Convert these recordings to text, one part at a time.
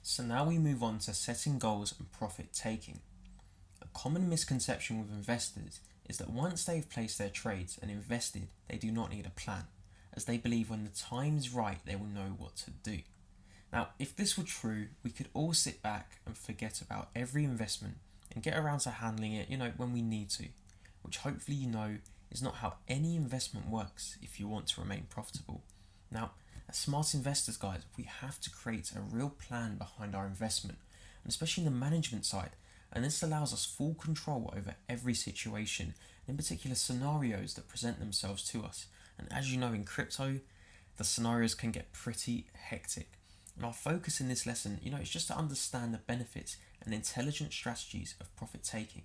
So now we move on to setting goals and profit taking. A common misconception with investors is that once they've placed their trades and invested, they do not need a plan, as they believe when the time is right they will know what to do. Now, if this were true, we could all sit back and forget about every investment and get around to handling it, when we need to, which hopefully is not how any investment works if you want to remain profitable. Now, as smart investors, guys, we have to create a real plan behind our investment, and especially in the management side. And this allows us full control over every situation, in particular scenarios that present themselves to us. And as you know, in crypto, the scenarios can get pretty hectic. And our focus in this lesson, is just to understand the benefits and intelligent strategies of profit taking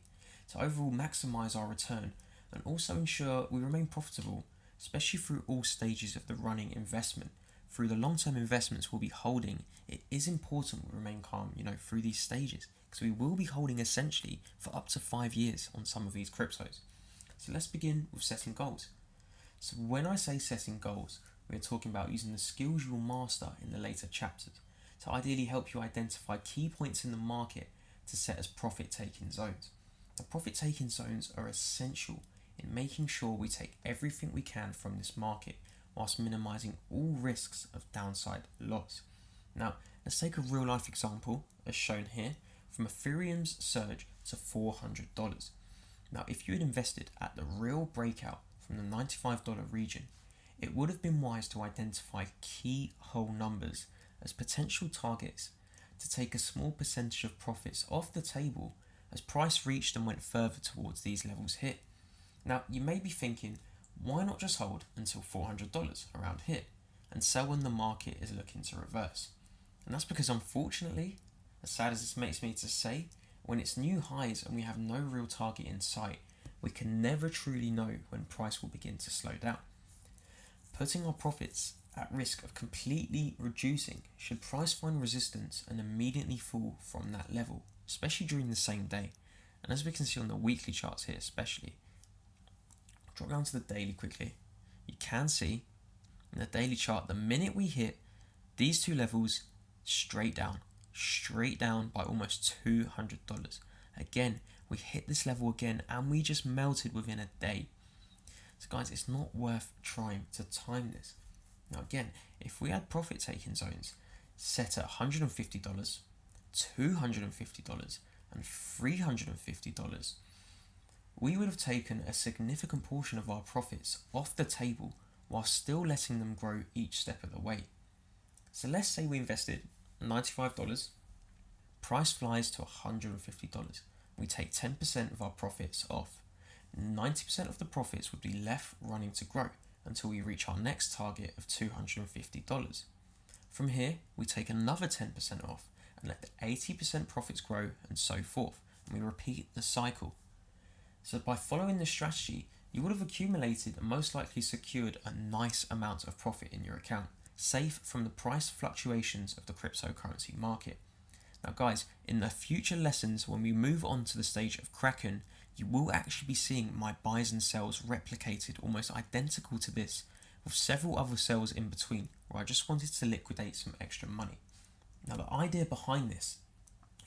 to overall maximize our return and also ensure we remain profitable, especially through all stages of the running investment. Through the long-term investments we'll be holding, it is important we remain calm, through these stages, because we will be holding essentially for up to 5 years on some of these cryptos. So let's begin with setting goals. So when I say setting goals, we're talking about using the skills you will master in the later chapters to ideally help you identify key points in the market to set as profit-taking zones. The profit-taking zones are essential in making sure we take everything we can from this market whilst minimizing all risks of downside loss. Now, let's take a real life example as shown here from Ethereum's surge to $400. Now, if you had invested at the real breakout from the $95 region, it would have been wise to identify key whole numbers as potential targets to take a small percentage of profits off the table as price reached and went further towards these levels hit. Now, you may be thinking, why not just hold until $400 around here and sell when the market is looking to reverse? And that's because, unfortunately, as sad as this makes me to say, when it's new highs and we have no real target in sight, we can never truly know when price will begin to slow down, putting our profits at risk of completely reducing should price find resistance and immediately fall from that level, especially during the same day. And as we can see on the weekly charts here especially, drop down to the daily quickly, you can see in the daily chart, the minute we hit these two levels, straight down by almost $200. Again, we hit this level again and we just melted within a day. So guys, it's not worth trying to time this. Now again, if we had profit taking zones set at $150, $250 and $350, we would have taken a significant portion of our profits off the table while still letting them grow each step of the way. So let's say we invested $95, price flies to $150. We take 10% of our profits off. 90% of the profits would be left running to grow until we reach our next target of $250. From here, we take another 10% off and let the 80% profits grow and so forth, and we repeat the cycle. So by following this strategy, you would have accumulated and most likely secured a nice amount of profit in your account, safe from the price fluctuations of the cryptocurrency market. Now guys, in the future lessons when we move on to the stage of Kraken, you will actually be seeing my buys and sells replicated almost identical to this, with several other sells in between, where I just wanted to liquidate some extra money. Now the idea behind this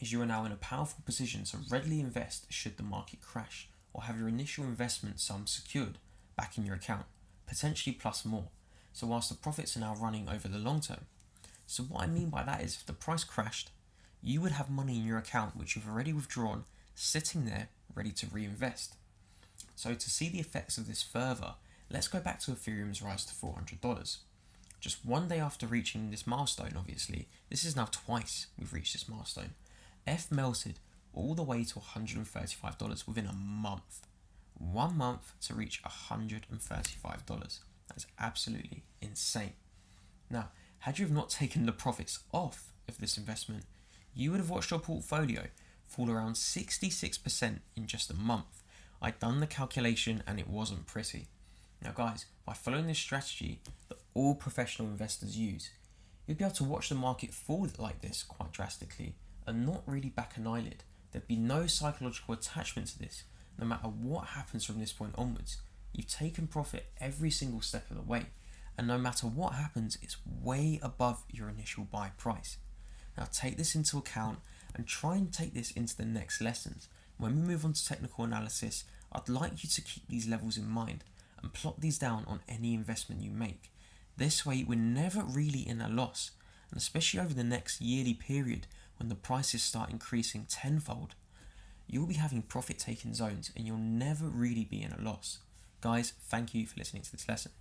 is you are now in a powerful position to readily invest should the market crash, or have your initial investment sum secured back in your account, potentially plus more, so whilst the profits are now running over the long term. So what I mean by that is if the price crashed, you would have money in your account which you've already withdrawn, sitting there ready to reinvest. So to see the effects of this further, let's go back to Ethereum's rise to $400. Just one day after reaching this milestone, obviously, this is now twice we've reached this milestone, F melted all the way to $135 within a month. 1 month to reach $135. That is absolutely insane. Now, had you have not taken the profits off of this investment, you would have watched your portfolio fall around 66% in just a month. I'd done the calculation and it wasn't pretty. Now guys, by following this strategy that all professional investors use, you'd be able to watch the market fall like this quite drastically and not really back an eyelid. There'd be no psychological attachment to this. No matter what happens from this point onwards, you've taken profit every single step of the way, and no matter what happens, it's way above your initial buy price. Now take this into account and try and take this into the next lessons. When we move on to technical analysis, I'd like you to keep these levels in mind and plot these down on any investment you make. This way we're never really in a loss, and especially over the next yearly period when the prices start increasing tenfold, you'll be having profit taking zones and you'll never really be in a loss. Guys, thank you for listening to this lesson.